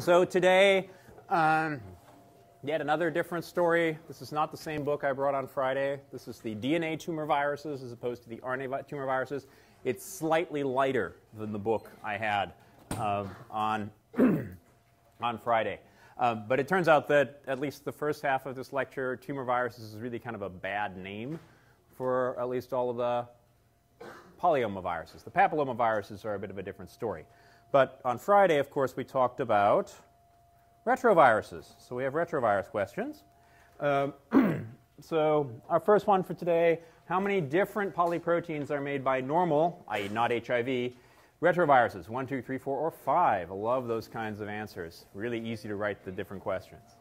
So today, yet another different story. This is not the same book I brought on Friday. This is the DNA tumor viruses as opposed to the RNA tumor viruses. It's slightly lighter than the book I had on Friday. But it turns out that at least the first half of this lecture, tumor viruses is really kind of a bad name for at least all of the polyomaviruses. The papillomaviruses are a bit of a different story. But on Friday, of course, we talked about retroviruses. So we have retrovirus questions. So our first one for today, how many different polyproteins are made by normal, i.e. not HIV, retroviruses? 1, 2, 3, 4, or 5? I love those kinds of answers. Really easy to write the different questions.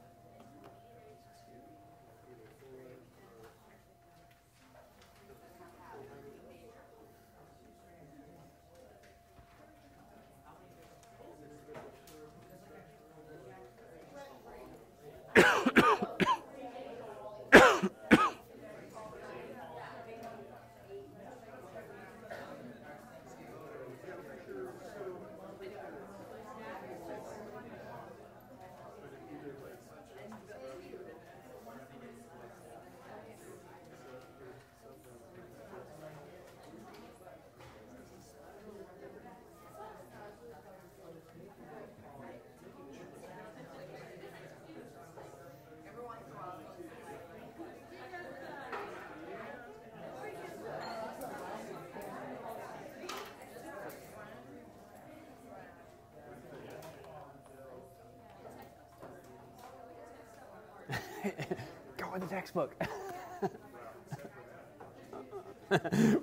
Go in the textbook.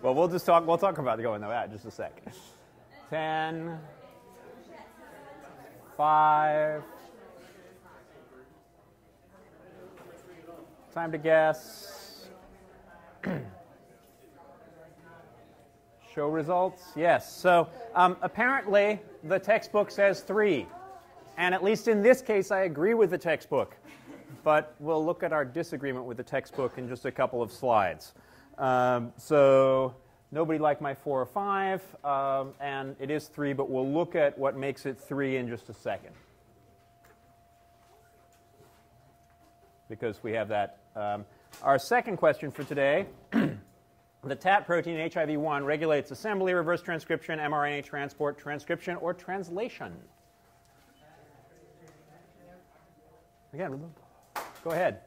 Well, we'll talk about going to that in just a sec. 10, 5. Time to guess. Show results. Yes. So apparently the textbook says 3. And at least in this case, I agree with the textbook. But we'll look at our disagreement with the textbook in just a couple of slides. So nobody liked my 4 or 5, and it is 3, but we'll look at what makes it 3 in just a second. Because we have that. Our second question for today, the TAT protein in HIV-1 regulates assembly, reverse transcription, mRNA transport, transcription, or translation. Again, go ahead.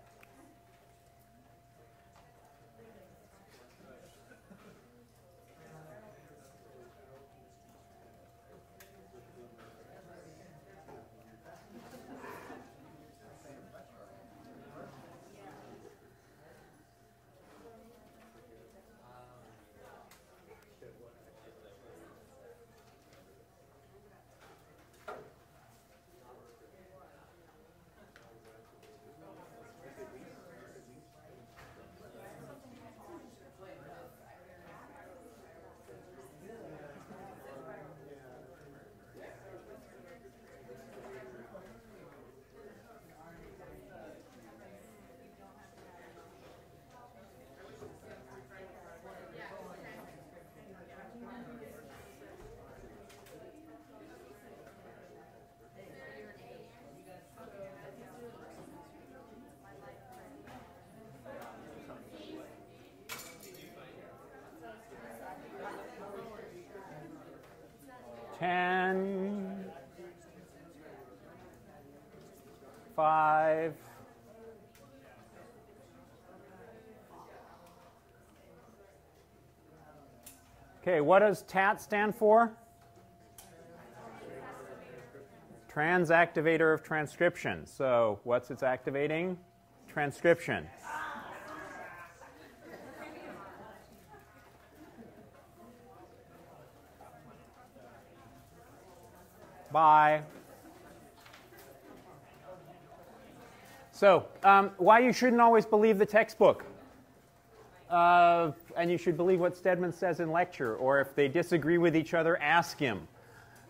Ten, 5, okay, what does TAT stand for? Transactivator of transcription. So what's its activating? Transcription. Bye. So why you shouldn't always believe the textbook. And you should believe what Stedman says in lecture, or if they disagree with each other, ask him.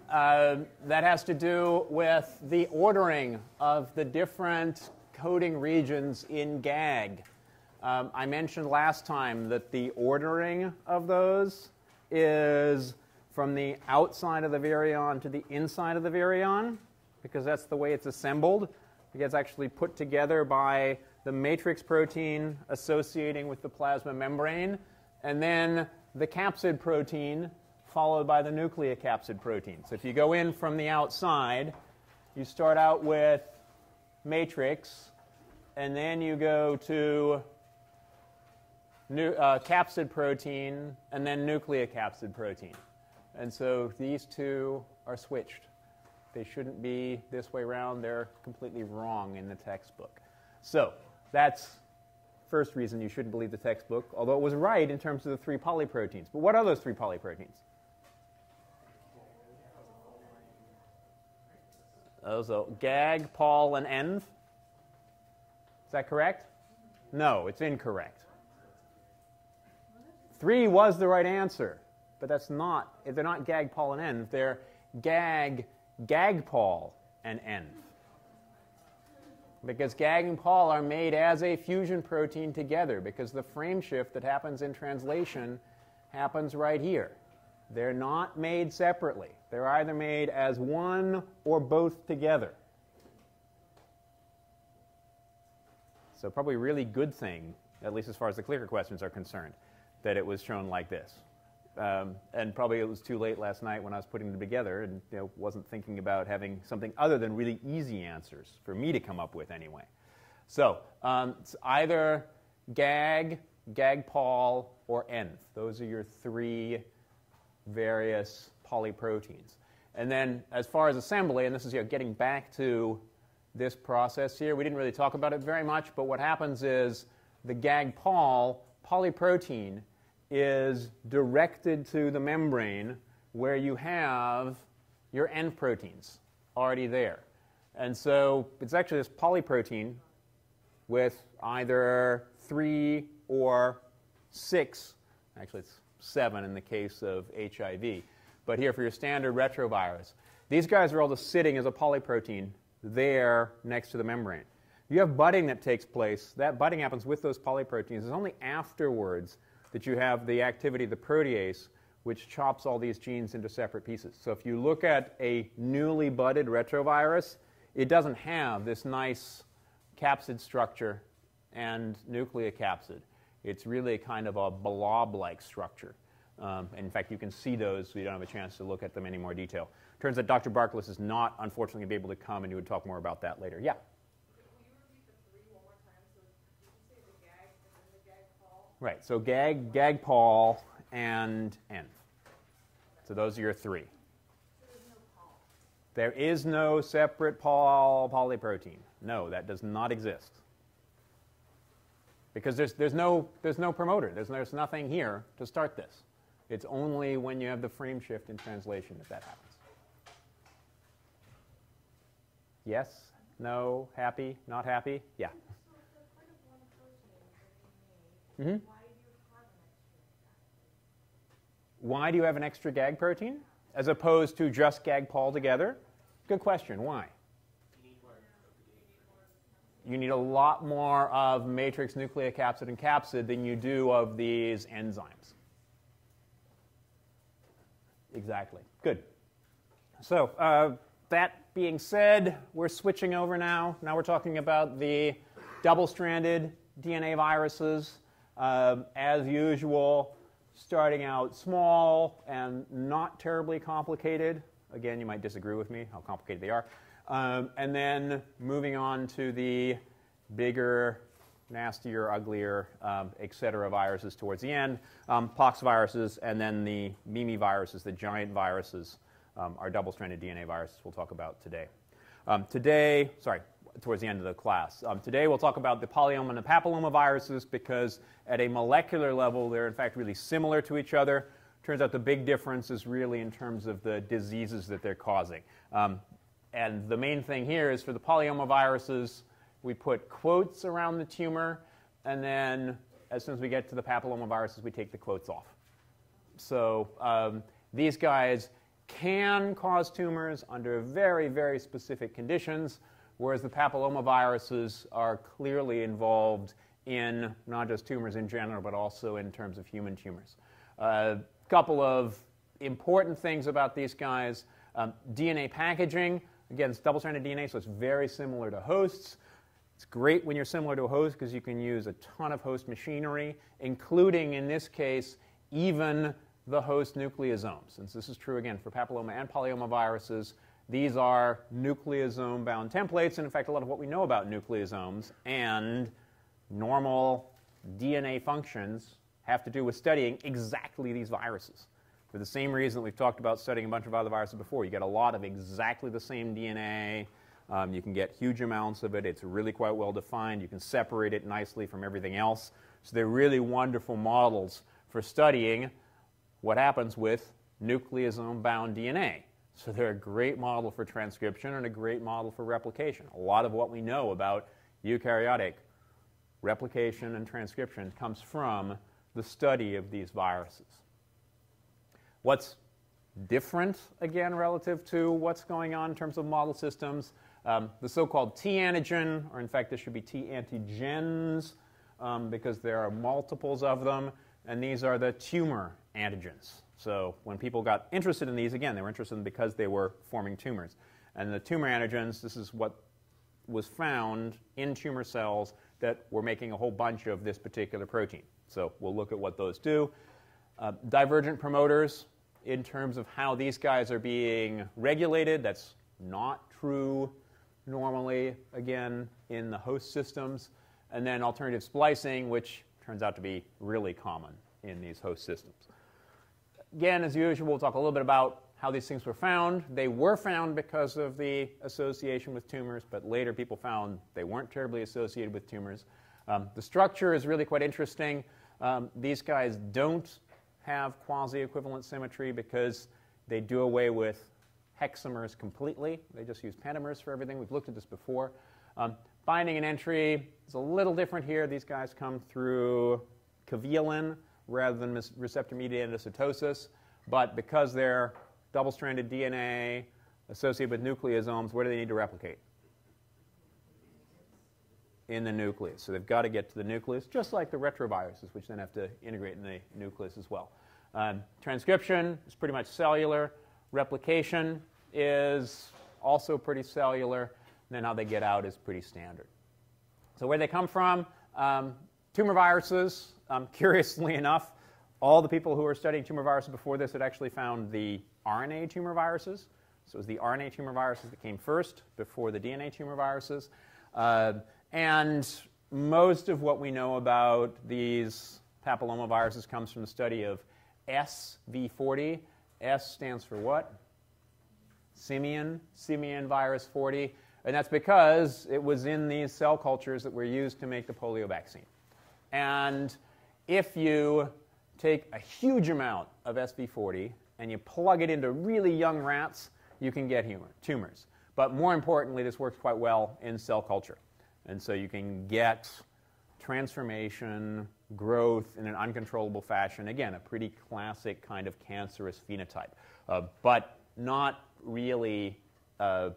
That has to do with the ordering of the different coding regions in GAG. I mentioned last time that the ordering of those is from the outside of the virion to the inside of the virion. because that's the way it's assembled. It gets actually put together by the matrix protein associating with the plasma membrane, and then the capsid protein followed by the nucleocapsid protein. So if you go in from the outside, you start out with matrix, and then you go to capsid protein, and then nucleocapsid protein. And so these two are switched. They shouldn't be this way around. They're completely wrong in the textbook. So that's first reason you shouldn't believe the textbook, although it was right in terms of the 3 polyproteins. But what are those 3 polyproteins? Those are GAG, POL, and ENV. Is that correct? No, it's incorrect. 3 was the right answer, but that's not. They're not GAG, POL, and ENV. They're GAG, GAG-POL, and ENV. Because GAG and POL are made as a fusion protein together, because the frame shift that happens in translation happens right here. They're not made separately. They're either made as one or both together. So probably a really good thing, at least as far as the clicker questions are concerned, that it was shown like this. And probably it was too late last night when I was putting them together and wasn't thinking about having something other than really easy answers for me to come up with anyway. So it's either GAG, GAG-POL, or ENV. Those are your 3 various polyproteins. And then as far as assembly, and this is getting back to this process here, we didn't really talk about it very much, but what happens is the GAG-POL polyprotein is directed to the membrane where you have your ENV proteins already there. And so it's actually this polyprotein with either 3 or 6, actually it's 7 in the case of HIV, but here for your standard retrovirus, these guys are all just sitting as a polyprotein there next to the membrane. You have budding that takes place. That budding happens with those polyproteins. It's only afterwards that you have the activity of the protease, which chops all these genes into separate pieces. So if you look at a newly budded retrovirus, it doesn't have this nice capsid structure and nucleocapsid. It's really kind of a blob-like structure. And in fact, you can see those, so you don't have a chance to look at them in any more detail. Turns out Dr. Barkless is not, unfortunately, going to be able to come, and he would talk more about that later. Yeah? Right, so GAG, GAG-POL, and ENV. So those are your 3. There is no separate POL polyprotein. No, that does not exist. Because there's no promoter. There's nothing here to start this. It's only when you have the frame shift in translation that happens. Yes? No? Happy? Not happy? Yeah. Mm-hmm. Why do you have an extra GAG protein as opposed to just GAG-POL together? Good question. Why? You need a lot more of matrix nucleocapsid and capsid than you do of these enzymes. Exactly. Good. So that being said, we're switching over now. Now we're talking about the double-stranded DNA viruses. As usual, starting out small and not terribly complicated. Again, you might disagree with me how complicated they are. And then moving on to the bigger, nastier, uglier, et cetera viruses towards the end. Pox viruses, and then the Mimi-viruses, the giant viruses, are double-stranded DNA viruses we'll talk about today. Towards the end of the class. Today we'll talk about the polyoma and the papillomaviruses because at a molecular level they're in fact really similar to each other. Turns out the big difference is really in terms of the diseases that they're causing. And the main thing here is for the polyomaviruses, we put quotes around the tumor, and then as soon as we get to the papillomaviruses, we take the quotes off. So these guys can cause tumors under very, very specific conditions, whereas the papillomaviruses are clearly involved in not just tumors in general, but also in terms of human tumors. A couple of important things about these guys. DNA packaging. Again, it's double-stranded DNA, so it's very similar to hosts. It's great when you're similar to a host because you can use a ton of host machinery, including, in this case, even the host nucleosomes. Since this is true, again, for papilloma and polyomaviruses, these are nucleosome-bound templates. And in fact, a lot of what we know about nucleosomes and normal DNA functions have to do with studying exactly these viruses. For the same reason that we've talked about studying a bunch of other viruses before. You get a lot of exactly the same DNA. You can get huge amounts of it. It's really quite well defined. You can separate it nicely from everything else. So they're really wonderful models for studying what happens with nucleosome-bound DNA. So they're a great model for transcription and a great model for replication. A lot of what we know about eukaryotic replication and transcription comes from the study of these viruses. What's different, again, relative to what's going on in terms of model systems? The so-called T-antigen, or in fact, this should be T-antigens, because there are multiples of them, and these are the tumor antigens. So when people got interested in these, again, they were interested in because they were forming tumors. And the tumor antigens, this is what was found in tumor cells that were making a whole bunch of this particular protein. So we'll look at what those do. Divergent promoters, in terms of how these guys are being regulated, that's not true normally, again, in the host systems. And then alternative splicing, which turns out to be really common in these host systems. Again, as usual, we'll talk a little bit about how these things were found. They were found because of the association with tumors, but later people found they weren't terribly associated with tumors. The structure is really quite interesting. These guys don't have quasi-equivalent symmetry because they do away with hexamers completely. They just use pentamers for everything. We've looked at this before. Binding and entry is a little different here. These guys come through caveolin rather than receptor-mediated acytosis. But because they're double-stranded DNA associated with nucleosomes, where do they need to replicate? In the nucleus. So they've got to get to the nucleus, just like the retroviruses, which then have to integrate in the nucleus as well. Transcription is pretty much cellular. Replication is also pretty cellular. And then how they get out is pretty standard. So where they come from, tumor viruses, curiously enough, all the people who were studying tumor viruses before this had actually found the RNA tumor viruses. So it was the RNA tumor viruses that came first before the DNA tumor viruses. And most of what we know about these papillomaviruses comes from the study of SV40. S stands for what? Simian virus 40. And that's because it was in these cell cultures that were used to make the polio vaccine. And if you take a huge amount of SV40 and you plug it into really young rats, you can get tumors. But more importantly, this works quite well in cell culture. And so you can get transformation, growth in an uncontrollable fashion. Again, a pretty classic kind of cancerous phenotype, but not really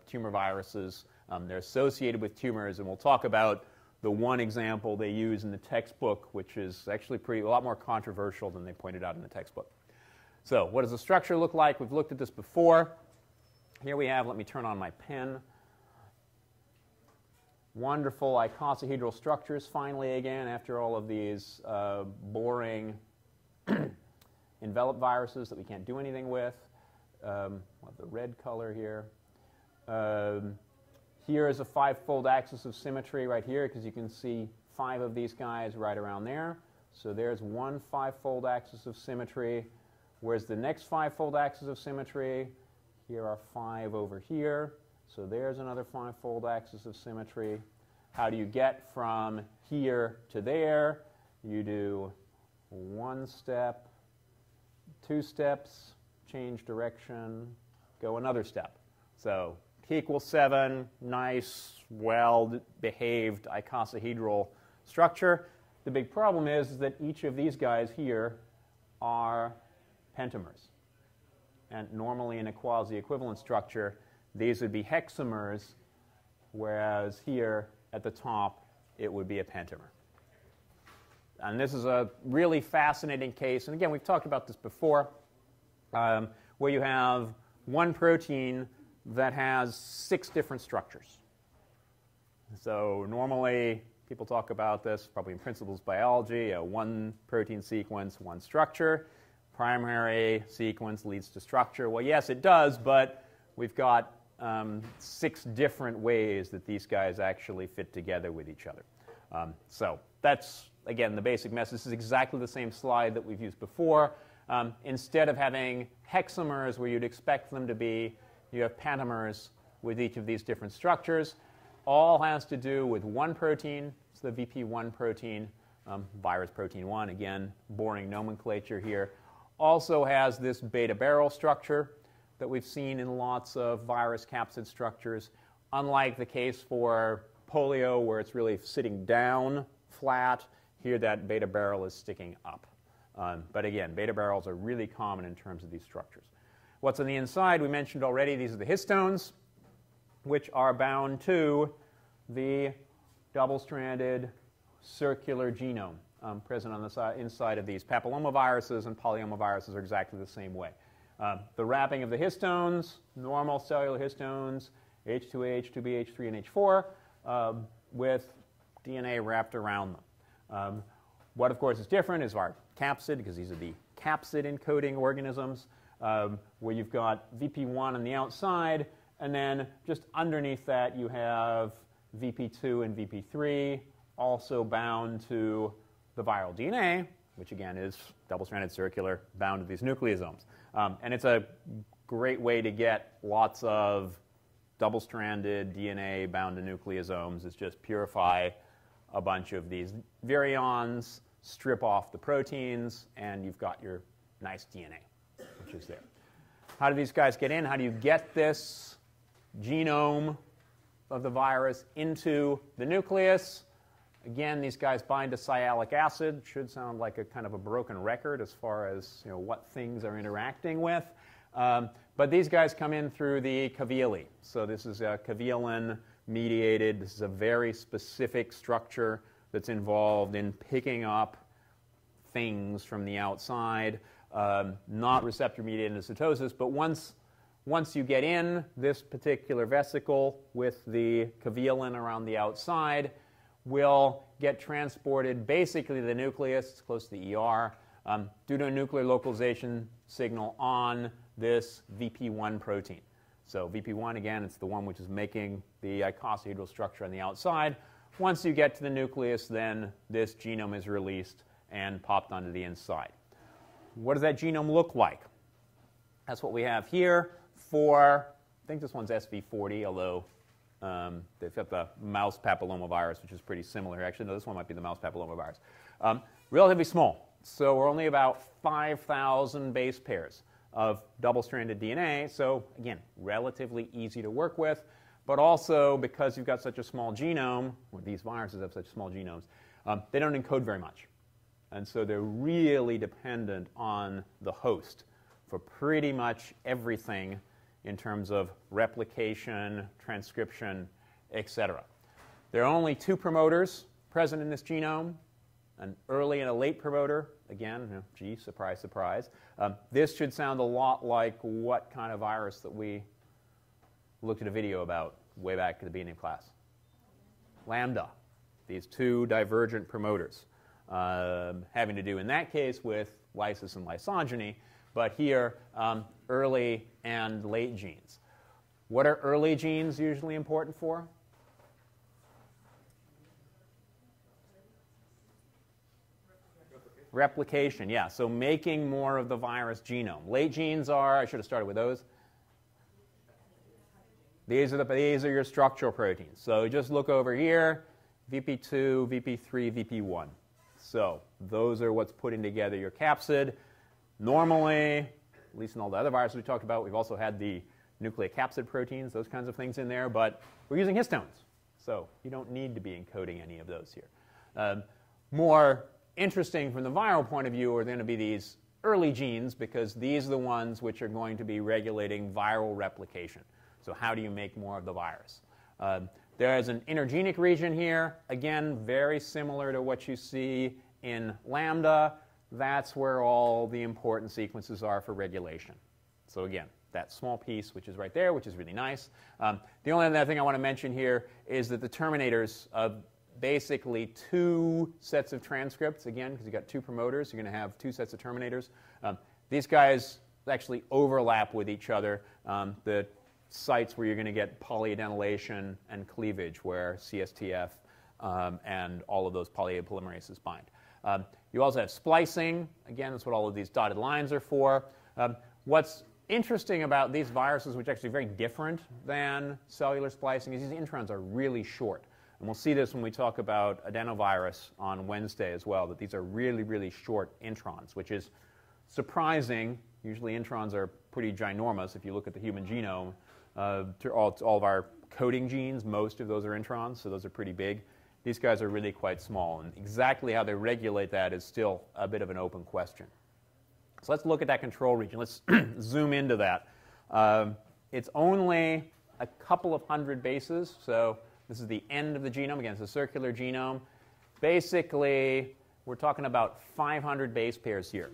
tumor viruses. They're associated with tumors, and we'll talk about the one example they use in the textbook, which is actually a lot more controversial than they pointed out in the textbook. So what does the structure look like? We've looked at this before. Here we have, let me turn on my pen. Wonderful icosahedral structures, finally, again, after all of these boring enveloped viruses that we can't do anything with. We'll have the red color here. Here is a five-fold axis of symmetry right here, because you can see 5 of these guys right around there. So there's one 5-fold axis of symmetry. Where's the next 5-fold axis of symmetry? Here are 5 over here. So there's another 5-fold axis of symmetry. How do you get from here to there? You do 1 step, 2 steps, change direction, go another step. So P equals 7, nice, well-behaved icosahedral structure. The big problem is that each of these guys here are pentamers. And normally in a quasi-equivalent structure, these would be hexamers, whereas here at the top, it would be a pentamer. And this is a really fascinating case. And again, we've talked about this before, where you have one protein that has 6 different structures. So normally, people talk about this probably in principles biology, a 1 protein sequence, 1 structure. Primary sequence leads to structure. Well, yes, it does, but we've got 6 different ways that these guys actually fit together with each other. So that's, again, the basic message. This is exactly the same slide that we've used before. Instead of having hexamers where you'd expect them to be, you have pentamers with each of these different structures. All has to do with 1 protein. It's the VP1 protein, virus protein 1. Again, boring nomenclature here. Also has this beta barrel structure that we've seen in lots of virus capsid structures. Unlike the case for polio, where it's really sitting down flat, here that beta barrel is sticking up. But again, beta barrels are really common in terms of these structures. What's on the inside, we mentioned already, these are the histones, which are bound to the double-stranded circular genome present on the inside of these. Papillomaviruses and polyomaviruses are exactly the same way. The wrapping of the histones, normal cellular histones, H2H, 2BH3, and H4, with DNA wrapped around them. What, of course, is different is our capsid, because these are the capsid encoding organisms, where you've got VP1 on the outside, and then just underneath that you have VP2 and VP3, also bound to the viral DNA, which again is double-stranded circular, bound to these nucleosomes. And it's a great way to get lots of double-stranded DNA bound to nucleosomes, is just purify a bunch of these virions, strip off the proteins, and you've got your nice DNA, which is there. How do these guys get in? How do you get this genome of the virus into the nucleus? Again, these guys bind to sialic acid. Should sound like a kind of a broken record as far as what things are interacting with. But these guys come in through the caveolae. So this is a caveolin-mediated. This is a very specific structure that's involved in picking up things from the outside, not receptor-mediated endocytosis. But once you get in this particular vesicle with the caveolin around the outside, will get transported basically to the nucleus, it's close to the ER, due to a nuclear localization signal on this VP1 protein. So VP1, again, it's the one which is making the icosahedral structure on the outside. Once you get to the nucleus, then this genome is released and popped onto the inside. What does that genome look like? That's what we have here for, I think this one's SV40, although they've got the mouse papillomavirus, which is pretty similar. Actually, no, this one might be the mouse papillomavirus. Relatively small. So we're only about 5,000 base pairs of double-stranded DNA. So again, relatively easy to work with. But also, because you've got such a small genome, or these viruses have such small genomes, they don't encode very much. And so they're really dependent on the host for pretty much everything in terms of replication, transcription, etc. There are only 2 promoters present in this genome, an early and a late promoter. Again, gee, surprise, surprise. This should sound a lot like what kind of virus that we looked at a video about way back at the beginning of class. Lambda. These 2 divergent promoters, having to do in that case with lysis and lysogeny, but here early and late genes. What are early genes usually important for? Replication, yeah. So making more of the virus genome. Late genes are, I should have started with those. These are your structural proteins. So just look over here, VP2, VP3, VP1. So those are what's putting together your capsid. Normally, at least in all the other viruses we talked about, we've also had the nucleocapsid proteins, those kinds of things in there, but we're using histones. So you don't need to be encoding any of those here. More interesting from the viral point of view are going to be these early genes, because these are the ones which are going to be regulating viral replication. So how do you make more of the virus? There is an intergenic region here. Again, very similar to what you see in Lambda. That's where all the important sequences are for regulation. So again, that small piece, which is right there, which is really nice. The only other thing I want to mention here is that the terminators of basically two sets of transcripts, again, because you've got two promoters, you're going to have two sets of terminators. These guys actually overlap with each other. The sites where you're going to get polyadenylation and cleavage, where CSTF and all of those polyapolymerases bind. You also have splicing. Again, that's what all of these dotted lines are for. What's interesting about these viruses, which are actually very different than cellular splicing, is these introns are really short. And we'll see this when we talk about adenovirus on Wednesday as well, that these are really, really short introns, which is surprising. Usually introns are pretty ginormous. If you look at the human genome, all of our coding genes, most of those are introns, so those are pretty big. These guys are really quite small, and exactly how they regulate that is still a bit of an open question. So let's look at that control region. Let's zoom into that. It's only a couple of hundred bases, so this is the end of the genome. Again, it's a circular genome. Basically, we're talking about 500 base pairs here.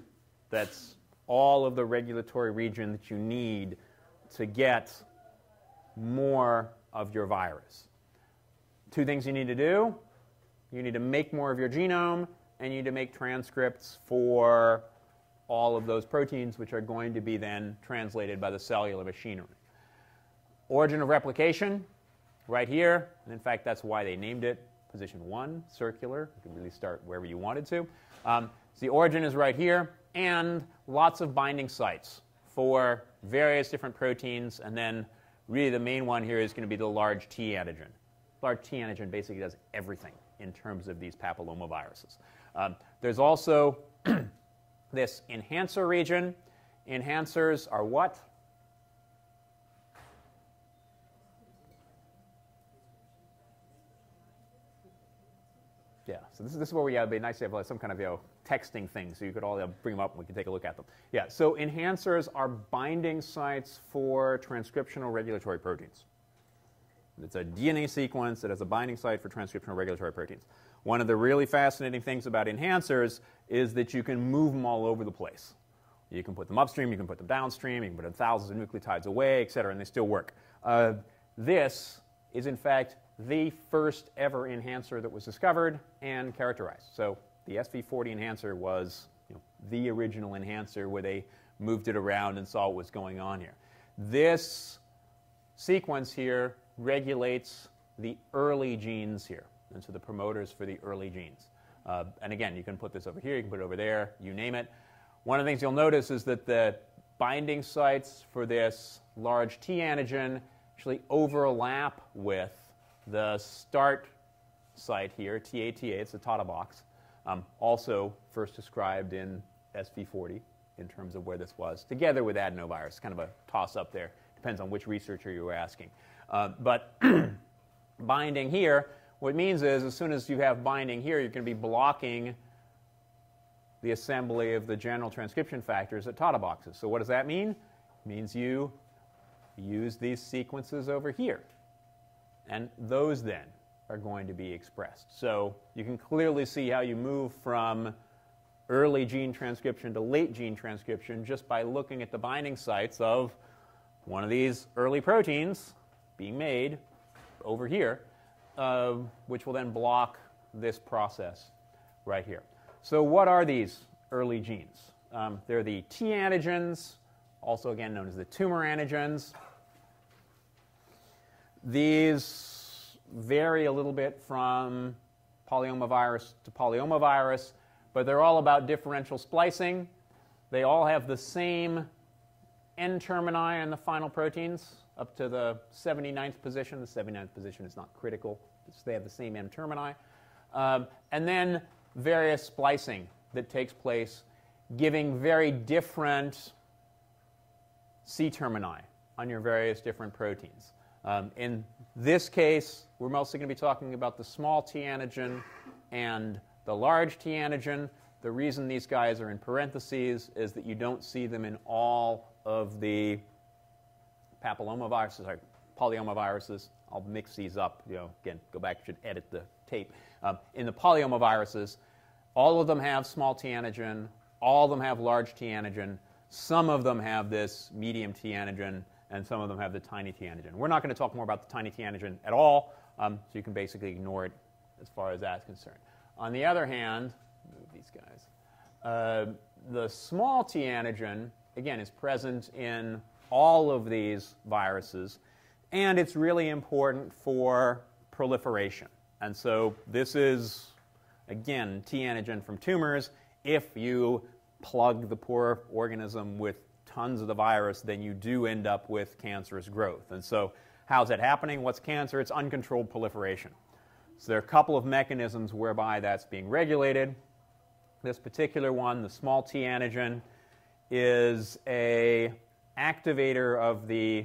That's all of the regulatory region that you need to get more of your virus. Two things you need to do. You need to make more of your genome, and you need to make transcripts for all of those proteins, which are going to be then translated by the cellular machinery. Origin of replication, right here. And in fact, that's why they named it position 1, circular. You can really start wherever you wanted to. So the origin is right here, and lots of binding sites for various different proteins. And then really the main one here is going to be the large T-antigen. Large T-antigen basically does everything in terms of these papillomaviruses. There's also this enhancer region. Enhancers are what? Yeah, so this is where we have, it'd be nice to have some kind of texting thing, so you could all bring them up and we can take a look at them. Yeah, so enhancers are binding sites for transcriptional regulatory proteins. It's a DNA sequence that has a binding site for transcriptional regulatory proteins. One of the really fascinating things about enhancers is that you can move them all over the place. You can put them upstream, you can put them downstream, you can put them thousands of nucleotides away, et cetera, and they still work. This is, in fact, the first ever enhancer that was discovered and characterized. So the SV40 enhancer was the original enhancer where they moved it around and saw what was going on here. This sequence here regulates the early genes here, and so the promoters for the early genes. And again, you can put this over here, you can put it over there, you name it. One of the things you'll notice is that the binding sites for this large T-antigen actually overlap with the start site here, TATA, it's the Tata box, also first described in SV40 in terms of where this was, together with adenovirus. Kind of a toss-up there. Depends on which researcher you were asking. But binding here, what it means is as soon as you have binding here, you're going to be blocking the assembly of the general transcription factors at Tata boxes. So what does that mean? It means you use these sequences over here. And those then are going to be expressed. So you can clearly see how you move from early gene transcription to late gene transcription just by looking at the binding sites of one of these early proteins being made over here, which will then block this process right here. So what are these early genes? They're the T-antigens, also again known as the tumor antigens. These vary a little bit from polyomavirus to polyomavirus, but they're all about differential splicing. They all have the same N-termini in the final proteins up to the 79th position. The 79th position is not critical. They have the same N-termini. And then various splicing that takes place, giving very different C-termini on your various different proteins. In this case, we're mostly going to be talking about the small T-antigen and the large T-antigen. The reason these guys are in parentheses is that you don't see them in all of the papillomaviruses, or polyomaviruses. I'll mix these up. Again, go back, you should edit the tape. In the polyomaviruses, all of them have small T-antigen. All of them have large T-antigen. Some of them have this medium T-antigen, and some of them have the tiny T-antigen. We're not going to talk more about the tiny T-antigen at all, so you can basically ignore it as far as that's concerned. On the other hand, move these guys. The small T-antigen, again, is present in all of these viruses, and it's really important for proliferation. And so this is, again, T-antigen from tumors. If you plug the poor organism with tons of the virus, then you do end up with cancerous growth. And so how's that happening? What's cancer? It's uncontrolled proliferation. So there are a couple of mechanisms whereby that's being regulated. This particular one, the small T-antigen, is an activator of the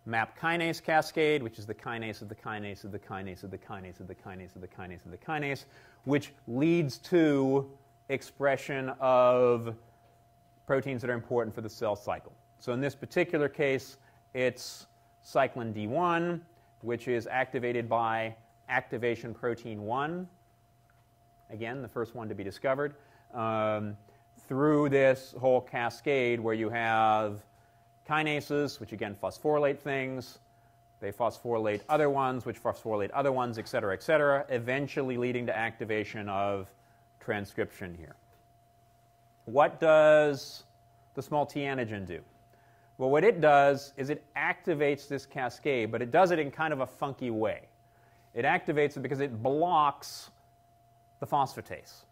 MAP kinase cascade, which is the kinase of the kinase of the kinase of the kinase of the kinase of the kinase of the kinase, which leads to expression of proteins that are important for the cell cycle. So in this particular case, it's cyclin D1, which is activated by activation protein 1, again, the first one to be discovered, through this whole cascade where you have kinases, which again phosphorylate things. They phosphorylate other ones, which phosphorylate other ones, et cetera, eventually leading to activation of transcription here. What does the small T-antigen do? Well, what it does is it activates this cascade, but it does it in kind of a funky way. It activates it because it blocks the phosphatase.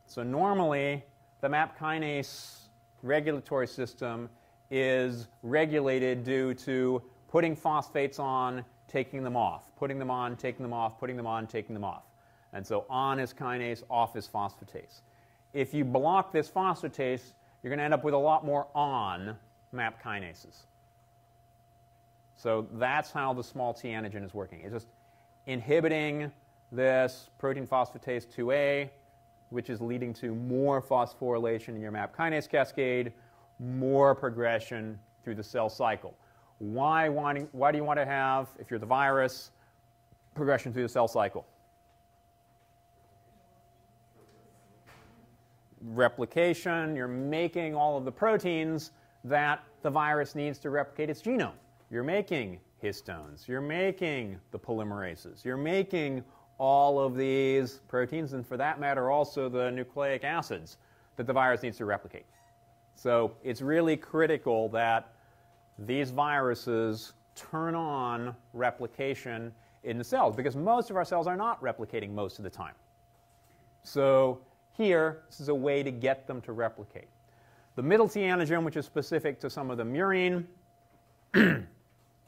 So normally, the MAP kinase regulatory system is regulated due to putting phosphates on, taking them off, putting them on, taking them off, putting them on, taking them off. And so on is kinase, off is phosphatase. If you block this phosphatase, you're going to end up with a lot more on MAP kinases. So that's how the small T-antigen is working. It's just inhibiting this protein phosphatase 2A, which is leading to more phosphorylation in your MAP kinase cascade, more progression through the cell cycle. Why do you want to have, if you're the virus, progression through the cell cycle? Replication. You're making all of the proteins that the virus needs to replicate its genome. You're making histones. You're making the polymerases. You're making all of these proteins, and for that matter also the nucleic acids that the virus needs to replicate. So it's really critical that these viruses turn on replication in the cells, because most of our cells are not replicating most of the time. So here, this is a way to get them to replicate. The middle T-antigen, which is specific to some of the murine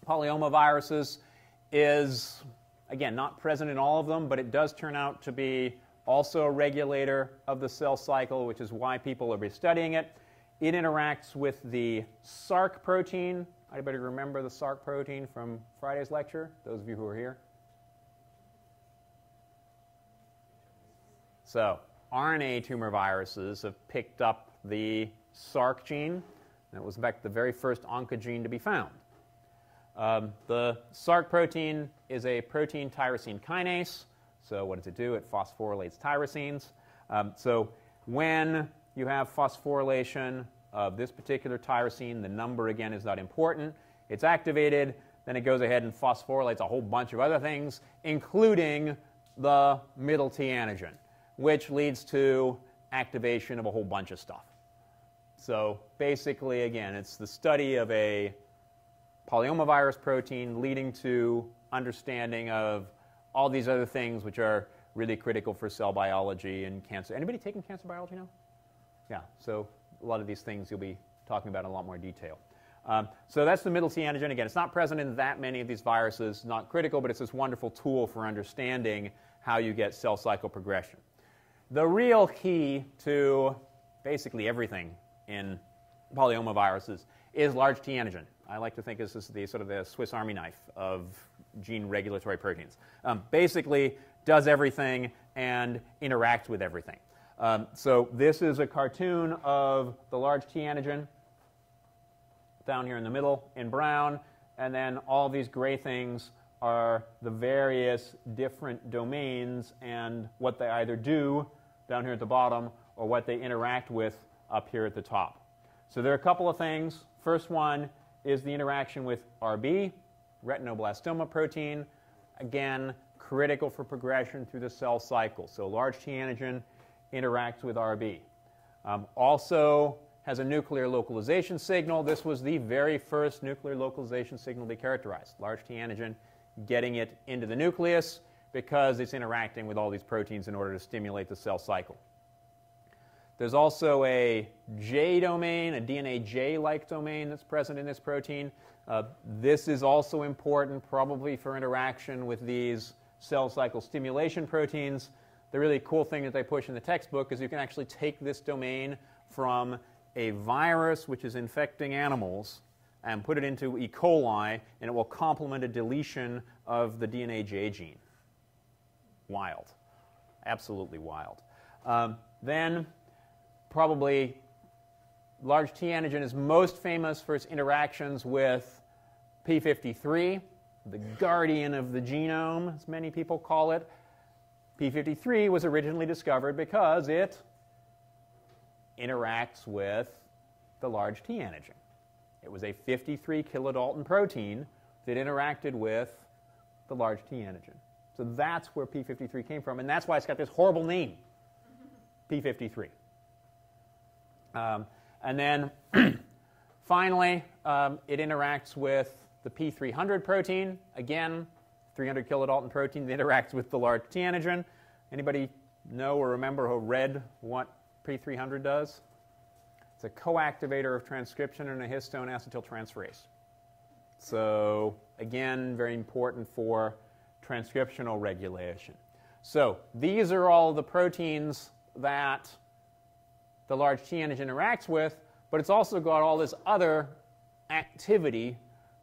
polyomaviruses, is, again, not present in all of them, but it does turn out to be also a regulator of the cell cycle, which is why people are studying it. It interacts with the Sark protein. Anybody remember the Sark protein from Friday's lecture? Those of you who are here. So RNA tumor viruses have picked up the Sark gene. And it was, in fact, the very first oncogene to be found. The Sark protein is a protein tyrosine kinase. So what does it do? It phosphorylates tyrosines. So when you have phosphorylation of this particular tyrosine, the number, again, is not important. It's activated. Then it goes ahead and phosphorylates a whole bunch of other things, including the middle T-antigen, which leads to activation of a whole bunch of stuff. So basically, again, it's the study of a polyomavirus protein leading to understanding of all these other things which are really critical for cell biology and cancer. Anybody taking cancer biology now? Yeah, so a lot of these things you'll be talking about in a lot more detail. So that's the middle T-antigen. Again, it's not present in that many of these viruses, not critical, but it's this wonderful tool for understanding how you get cell cycle progression. The real key to basically everything in polyomaviruses is large T-antigen. I like to think this is the sort of the Swiss Army knife of gene regulatory proteins. Basically does everything and interacts with everything. So this is a cartoon of the large T-antigen down here in the middle in brown, and then all these gray things are the various different domains and what they either do down here at the bottom or what they interact with up here at the top. So there are a couple of things. First one is the interaction with RB, retinoblastoma protein. Again, critical for progression through the cell cycle. So large T-antigen interacts with RB. Also has a nuclear localization signal. This was the very first nuclear localization signal they characterized. Large T-antigen getting it into the nucleus because it's interacting with all these proteins in order to stimulate the cell cycle. There's also a J domain, a DNA J-like domain that's present in this protein. This is also important probably for interaction with these cell cycle stimulation proteins. The really cool thing that they push in the textbook is you can actually take this domain from a virus which is infecting animals and put it into E. coli, and it will complement a deletion of the DNA J gene. Wild. Absolutely wild. Then probably large T-antigen is most famous for its interactions with p53, the guardian of the genome, as many people call it. p53 was originally discovered because it interacts with the large T-antigen. It was a 53 kilodalton protein that interacted with the large T-antigen. So that's where p53 came from, and that's why it's got this horrible name, p53. And then finally, it interacts with the p300 protein. Again, 300 kilodalton protein that interacts with the large T-antigen. Anybody know or remember or read what p300 does? It's a coactivator of transcription in a histone acetyltransferase. So again, very important for transcriptional regulation. So these are all the proteins that the large T-antigen interacts with, but it's also got all this other activity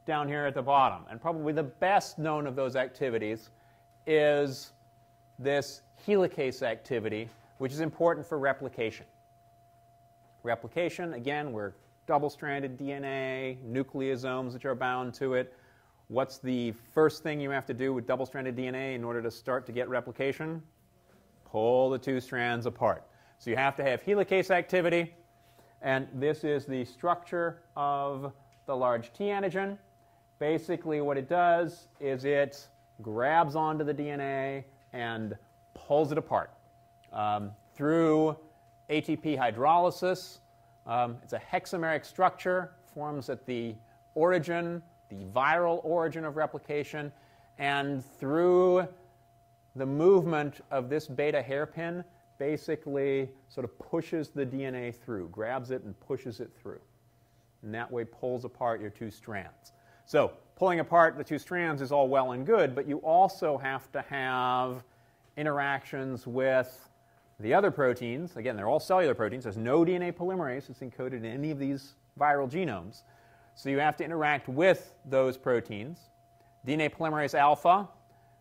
down here at the bottom. And probably the best known of those activities is this helicase activity, which is important for replication. Replication, again, we're double-stranded DNA, nucleosomes which are bound to it. What's the first thing you have to do with double-stranded DNA in order to start to get replication? Pull the two strands apart. So you have to have helicase activity, and this is the structure of the large T-antigen. Basically what it does is it grabs onto the DNA and pulls it apart through ATP hydrolysis. It's a hexameric structure, forms at the origin, the viral origin of replication, and through the movement of this beta hairpin, basically sort of pushes the DNA through, grabs it and pushes it through. And that way pulls apart your two strands. So pulling apart the two strands is all well and good, but you also have to have interactions with the other proteins. Again, they're all cellular proteins. There's no DNA polymerase that's encoded in any of these viral genomes. So you have to interact with those proteins. DNA polymerase alpha,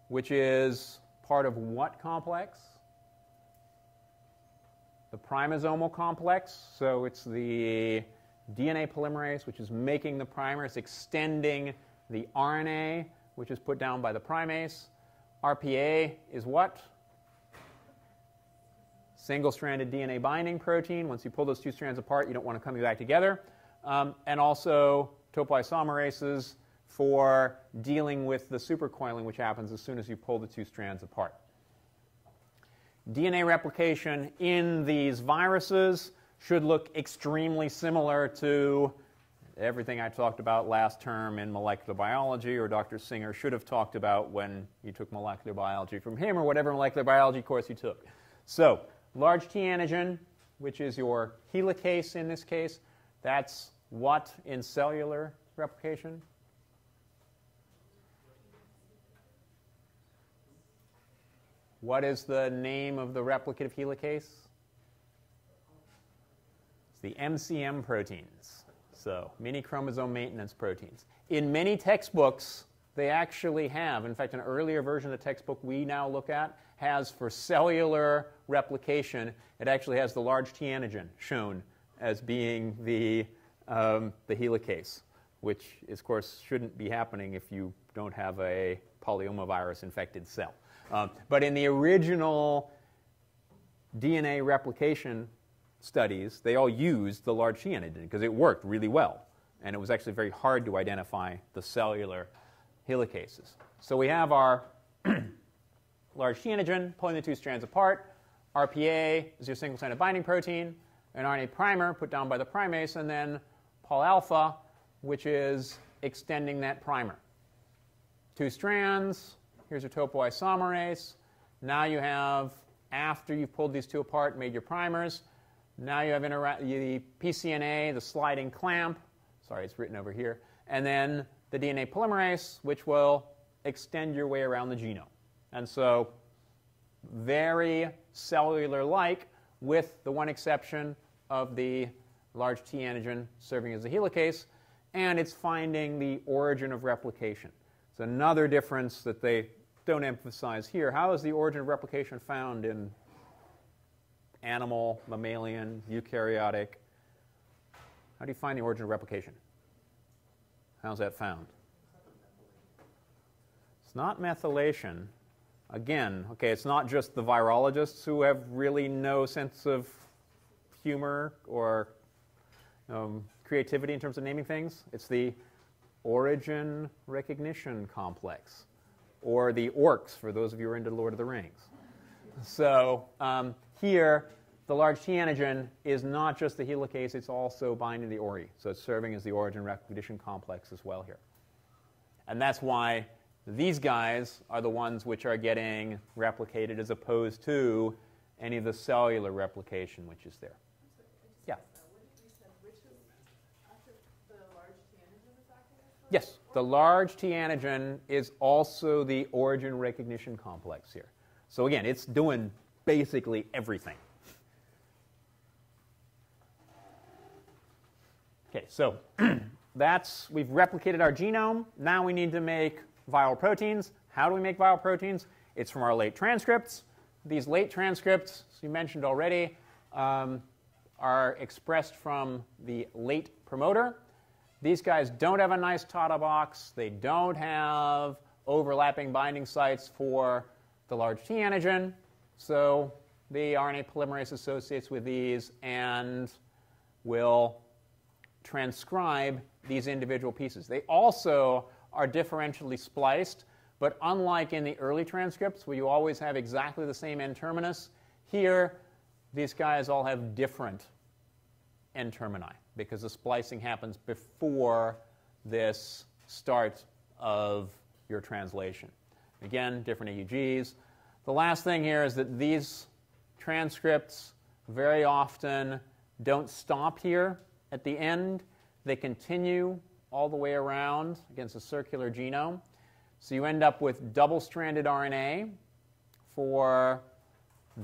which is part of what complex? The primosomal complex. So it's the DNA polymerase, which is making the primer. It's extending the RNA, which is put down by the primase. RPA is what? Single-stranded DNA binding protein. Once you pull those two strands apart, you don't want to come back together. And also topoisomerases for dealing with the supercoiling, which happens as soon as you pull the two strands apart. DNA replication in these viruses should look extremely similar to everything I talked about last term in molecular biology, or Dr. Singer should have talked about when you took molecular biology from him, or whatever molecular biology course you took. So large T-antigen, which is your helicase in this case, that's what in cellular replication? What is the name of the replicative helicase? It's the MCM proteins, so mini chromosome maintenance proteins. In many textbooks, they actually have, in fact, an earlier version of the textbook we now look at has for cellular replication, it actually has the large T-antigen shown as being the helicase, which, of course, shouldn't be happening if you don't have a polyomavirus infected cell. But in the original DNA replication studies, they all used the large T-antigen because it worked really well. And it was actually very hard to identify the cellular helicases. So we have our large T-antigen pulling the two strands apart. RPA is your single-stranded binding protein, an RNA primer put down by the primase, and then Pol-alpha, which is extending that primer. Two strands. Here's your topoisomerase. Now you have, after you've pulled these two apart, made your primers, now you have the pCNA, the sliding clamp. Sorry, it's written over here. And then the DNA polymerase, which will extend your way around the genome. And so very cellular-like, with the one exception of the large T-antigen serving as a helicase, and it's finding the origin of replication. It's another difference that they don't emphasize here. How is the origin of replication found in animal, mammalian, eukaryotic? How do you find the origin of replication? How's that found? It's not methylation. Again, okay, it's not just the virologists who have really no sense of humor or creativity in terms of naming things. It's the origin recognition complex, or the orcs, for those of you who are into Lord of the Rings. So here, the large T-antigen is not just the helicase, it's also binding the ORI. So it's serving as the origin recognition complex as well here. And that's why these guys are the ones which are getting replicated as opposed to any of the cellular replication which is there. Yeah? Yes, the large T-antigen is also the origin recognition complex here. So again, it's doing basically everything. Okay, so we've replicated our genome. Now we need to make viral proteins. How do we make viral proteins? It's from our late transcripts. These late transcripts, as you mentioned already, are expressed from the late promoter. These guys don't have a nice TATA box. They don't have overlapping binding sites for the large T-antigen. So the RNA polymerase associates with these and will transcribe these individual pieces. They also are differentially spliced, but unlike in the early transcripts where you always have exactly the same N-terminus, here these guys all have different N-termini because the splicing happens before this start of your translation. Again, different AUGs. The last thing here is that these transcripts very often don't stop here at the end. They continue all the way around against a circular genome. So you end up with double-stranded RNA for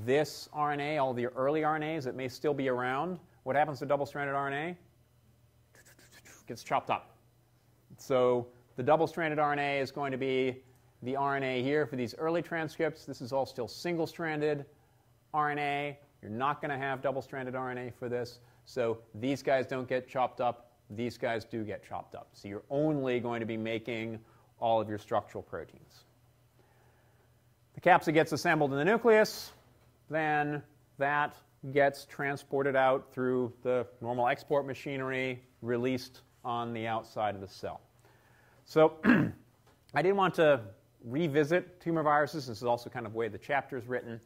this RNA, all the early RNAs that may still be around. What happens to double-stranded RNA? Gets chopped up. So the double-stranded RNA is going to be the RNA here for these early transcripts. This is all still single-stranded RNA. You're not going to have double-stranded RNA for this. So these guys don't get chopped up. These guys do get chopped up. So you're only going to be making all of your structural proteins. The capsid gets assembled in the nucleus. Then that gets transported out through the normal export machinery, released on the outside of the cell. So I did want to revisit tumor viruses. This is also kind of the way the chapter is written.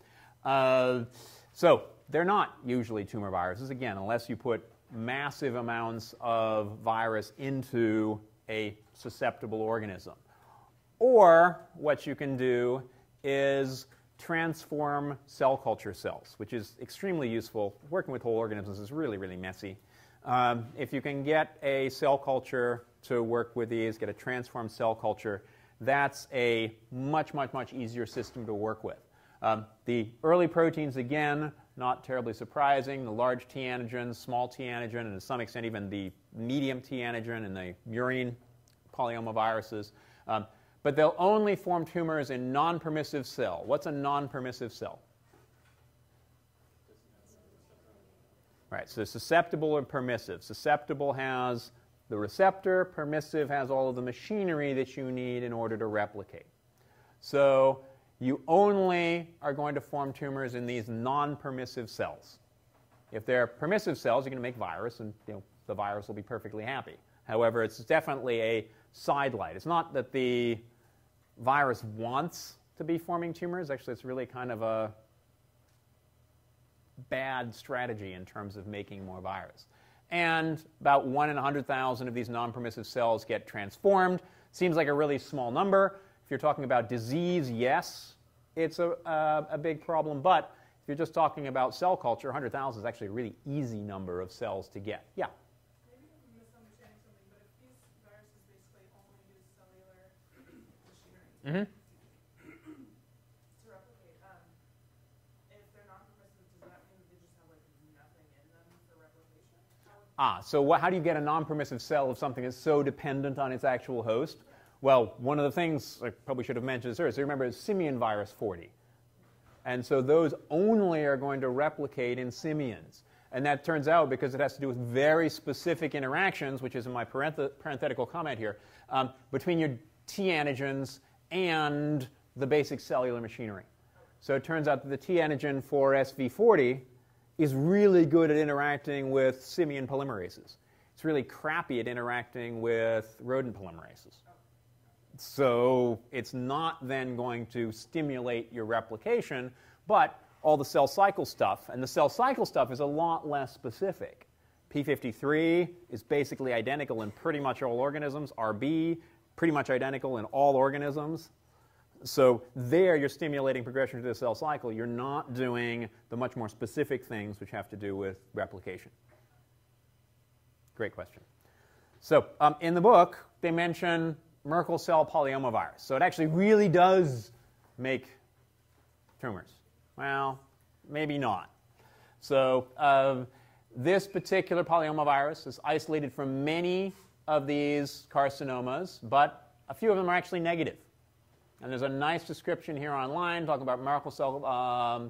So they're not usually tumor viruses, again, unless you put massive amounts of virus into a susceptible organism. Or what you can do is transform cell culture cells, which is extremely useful. Working with whole organisms is really, really messy. If you can get a cell culture to work with these, get a transformed cell culture, that's a much, much, much easier system to work with. The early proteins, again, not terribly surprising. The large T-antigen, small T-antigen, and to some extent even the medium T-antigen and the murine polyomaviruses. But they'll only form tumors in non-permissive cell. What's a non-permissive cell? Right, so susceptible or permissive. Susceptible has the receptor. Permissive has all of the machinery that you need in order to replicate. So you only are going to form tumors in these non-permissive cells. If they're permissive cells, you're going to make virus, and the virus will be perfectly happy. However, it's definitely a sidelight. It's not that the virus wants to be forming tumors. Actually, it's really kind of a bad strategy in terms of making more virus. And about 1 in 100,000 of these non-permissive cells get transformed. Seems like a really small number. If you're talking about disease, yes, it's a big problem. But if you're just talking about cell culture, 100,000 is actually a really easy number of cells to get. Yeah? Maybe I'm misunderstanding something, but if these viruses basically only use cellular machinery to replicate, if they're non-permissive, does that mean that they just have like nothing in them for replication? So how do you get a non-permissive cell if something is so dependent on its actual host? Well, one of the things I probably should have mentioned this earlier. So remember, simian virus 40. And so those only are going to replicate in simians. And that turns out because it has to do with very specific interactions, which is in my parenthetical comment here, between your T-antigens and the basic cellular machinery. So it turns out that the T-antigen for SV40 is really good at interacting with simian polymerases. It's really crappy at interacting with rodent polymerases. So it's not then going to stimulate your replication, but all the cell cycle stuff, and the cell cycle stuff is a lot less specific. P53 is basically identical in pretty much all organisms. RB, pretty much identical in all organisms. So there you're stimulating progression to the cell cycle. You're not doing the much more specific things which have to do with replication. Great question. So in the book, they mention Merkel cell polyomavirus. So it actually really does make tumors. Well, maybe not. So this particular polyomavirus is isolated from many of these carcinomas, but a few of them are actually negative. And there's a nice description here online talking about Merkel cell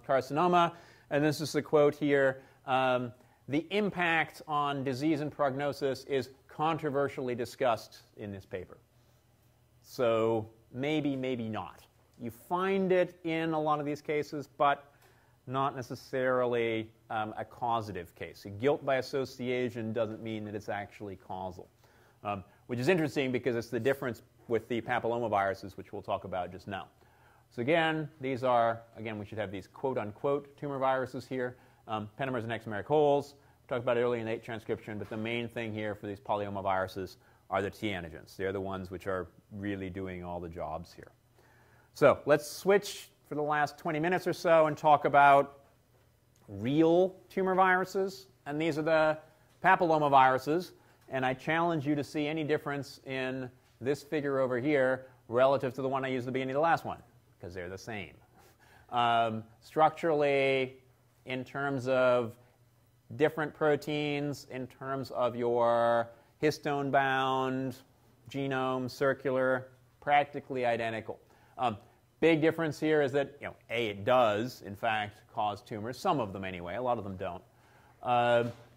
carcinoma. And this is the quote here. The impact on disease and prognosis is controversially discussed in this paper. So maybe, maybe not. You find it in a lot of these cases, but not necessarily a causative case. Guilt by association doesn't mean that it's actually causal, which is interesting because it's the difference with the papillomaviruses, which we'll talk about just now. So again, these are, again, we should have these quote-unquote tumor viruses here. Pentamers and hexameric holes. We talked about it earlier in late transcription, but the main thing here for these polyomaviruses are the T-antigens. They're the ones which are really doing all the jobs here. So let's switch for the last 20 minutes or so and talk about real tumor viruses. And these are the papillomaviruses. And I challenge you to see any difference in this figure over here relative to the one I used at the beginning of the last one, because they're the same. Structurally, in terms of different proteins, in terms of your histone-bound, genome, circular, practically identical. Big difference here is that, it does, in fact, cause tumors. Some of them anyway. A lot of them don't.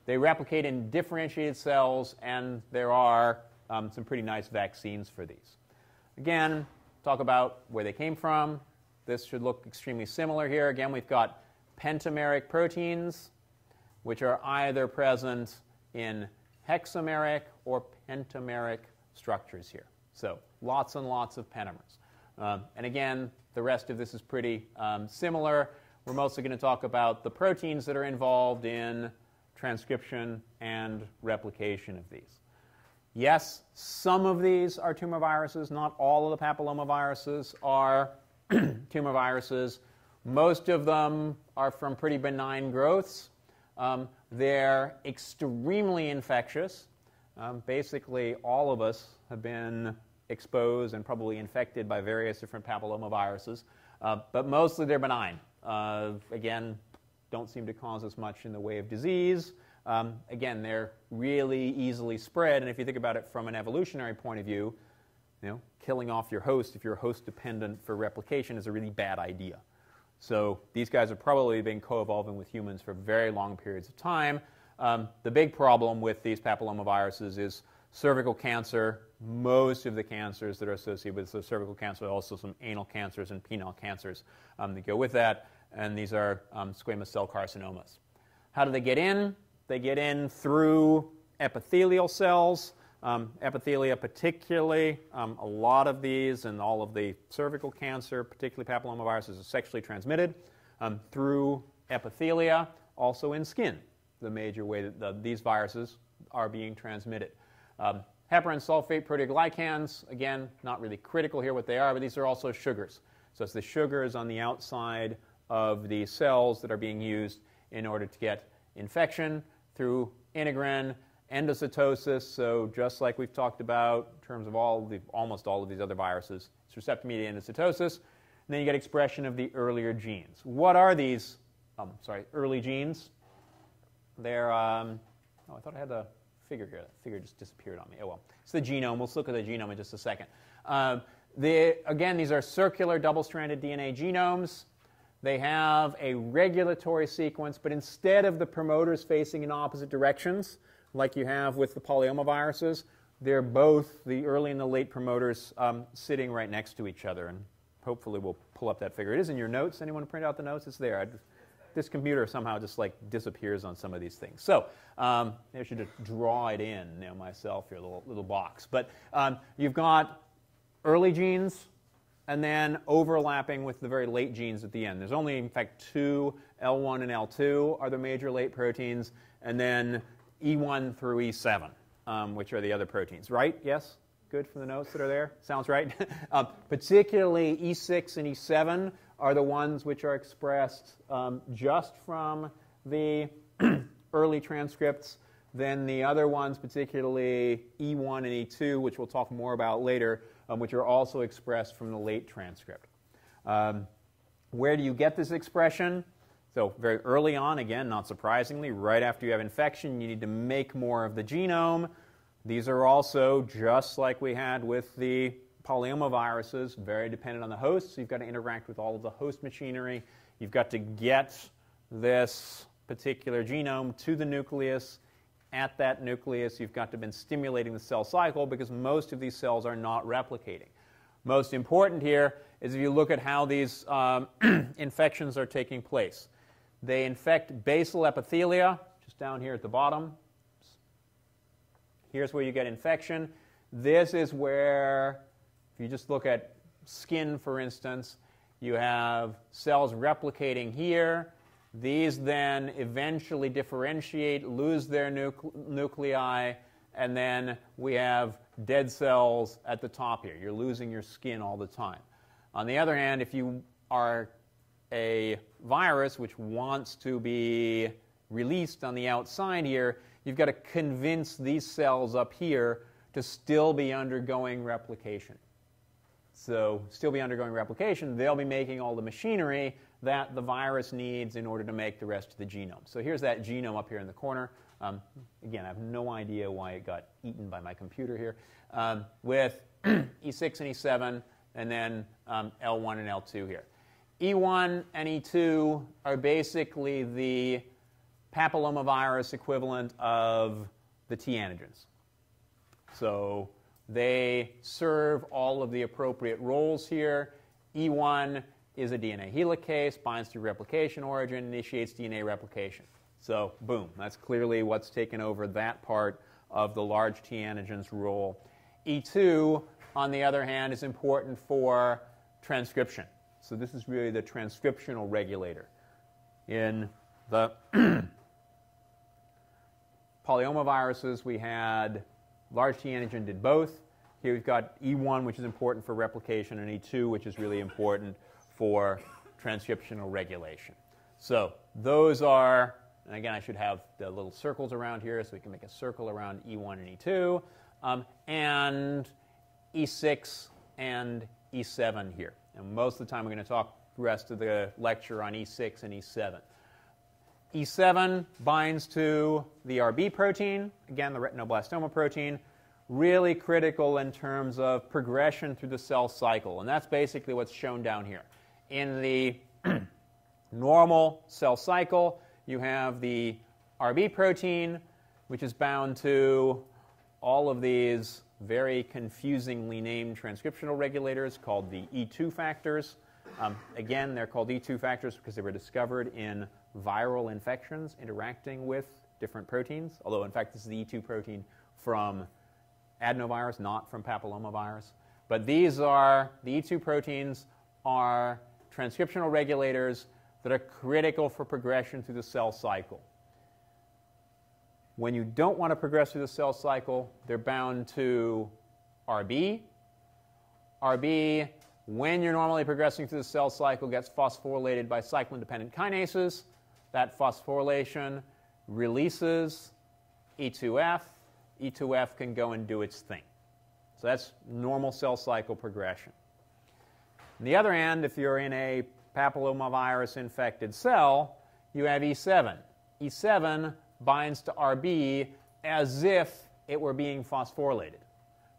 They replicate in differentiated cells, and there are some pretty nice vaccines for these. Again, talk about where they came from. This should look extremely similar here. Again, we've got pentameric proteins, which are either present in hexameric or pentameric structures here. So lots and lots of pentamers. And again, the rest of this is pretty similar. We're mostly going to talk about the proteins that are involved in transcription and replication of these. Yes, some of these are tumor viruses. Not all of the papillomaviruses are tumor viruses. Most of them are from pretty benign growths. They're extremely infectious. Basically, all of us have been exposed and probably infected by various different papillomaviruses, but mostly they're benign. Again, don't seem to cause us much in the way of disease. Again, they're really easily spread, and if you think about it from an evolutionary point of view, killing off your host if you're host dependent for replication is a really bad idea. So these guys have probably been co-evolving with humans for very long periods of time. The big problem with these papillomaviruses is cervical cancer. Most of the cancers that are associated with the cervical cancer, also some anal cancers and penile cancers that go with that, and these are squamous cell carcinomas. How do they get in? They get in through epithelial cells. Epithelia particularly, a lot of these and all of the cervical cancer, particularly papillomaviruses, are sexually transmitted through epithelia, also in skin, the major way that these viruses are being transmitted. Heparin sulfate proteoglycans, again, not really critical here what they are, but these are also sugars. So it's the sugars on the outside of the cells that are being used in order to get infection through integrin, endocytosis, so just like we've talked about in terms of almost all of these other viruses, it's receptor-mediated endocytosis, and then you get expression of the earlier genes. What are these, early genes? They're, I thought I had the figure here. That figure just disappeared on me. Oh well. It's the genome. We'll look at the genome in just a second. Again, these are circular double-stranded DNA genomes. They have a regulatory sequence, but instead of the promoters facing in opposite directions, like you have with the polyomaviruses, they're both, the early and the late promoters, sitting right next to each other. And hopefully we'll pull up that figure. It is in your notes. Anyone print out the notes? It's there. This computer somehow just like disappears on some of these things. So I should draw it in myself here, a little box. But you've got early genes and then overlapping with the very late genes at the end. There's only, in fact, two, L1 and L2 are the major late proteins, and then E1 through E7, which are the other proteins. Right? Yes? Good for the notes that are there? Sounds right? Particularly E6 and E7 are the ones which are expressed just from the early transcripts. Then the other ones, particularly E1 and E2, which we'll talk more about later, which are also expressed from the late transcript. Where do you get this expression? So very early on, again, not surprisingly, right after you have infection, you need to make more of the genome. These are also, just like we had with the polyomaviruses, very dependent on the host. So you've got to interact with all of the host machinery. You've got to get this particular genome to the nucleus. At that nucleus, you've got to have been stimulating the cell cycle because most of these cells are not replicating. Most important here is if you look at how these infections are taking place. They infect basal epithelia, just down here at the bottom. Here's where you get infection. This is where, if you just look at skin, for instance, you have cells replicating here. These then eventually differentiate, lose their nuclei, and then we have dead cells at the top here. You're losing your skin all the time. On the other hand, if you are a virus which wants to be released on the outside here, you've got to convince these cells up here to still be undergoing replication. So still be undergoing replication, they'll be making all the machinery that the virus needs in order to make the rest of the genome. So here's that genome up here in the corner. Again, I have no idea why it got eaten by my computer here. With E6 and E7, and then L1 and L2 here. E1 and E2 are basically the papillomavirus equivalent of the T-antigens. So they serve all of the appropriate roles here. E1 is a DNA helicase, binds to replication origin, initiates DNA replication. So boom, that's clearly what's taken over that part of the large T-antigens role. E2, on the other hand, is important for transcription. So this is really the transcriptional regulator. In the polyomaviruses, we had large T-antigen did both. Here we've got E1, which is important for replication, and E2, which is really important for transcriptional regulation. So those are, and again, I should have the little circles around here so we can make a circle around E1 and E2, and E6 and E7 here. And most of the time we're going to talk the rest of the lecture on E6 and E7. E7 binds to the RB protein, again, the retinoblastoma protein, really critical in terms of progression through the cell cycle. And that's basically what's shown down here. In the normal cell cycle, you have the RB protein, which is bound to all of these very confusingly named transcriptional regulators called the E2 factors. Again, they're called E2 factors because they were discovered in viral infections interacting with different proteins, although in fact this is the E2 protein from adenovirus, not from papillomavirus. But these are, the E2 proteins are transcriptional regulators that are critical for progression through the cell cycle. When you don't want to progress through the cell cycle, they're bound to RB. RB, when you're normally progressing through the cell cycle, gets phosphorylated by cyclin-dependent kinases. That phosphorylation releases E2F. E2F can go and do its thing. So that's normal cell cycle progression. On the other hand, if you're in a papillomavirus-infected cell, you have E7. E7 binds to RB as if it were being phosphorylated.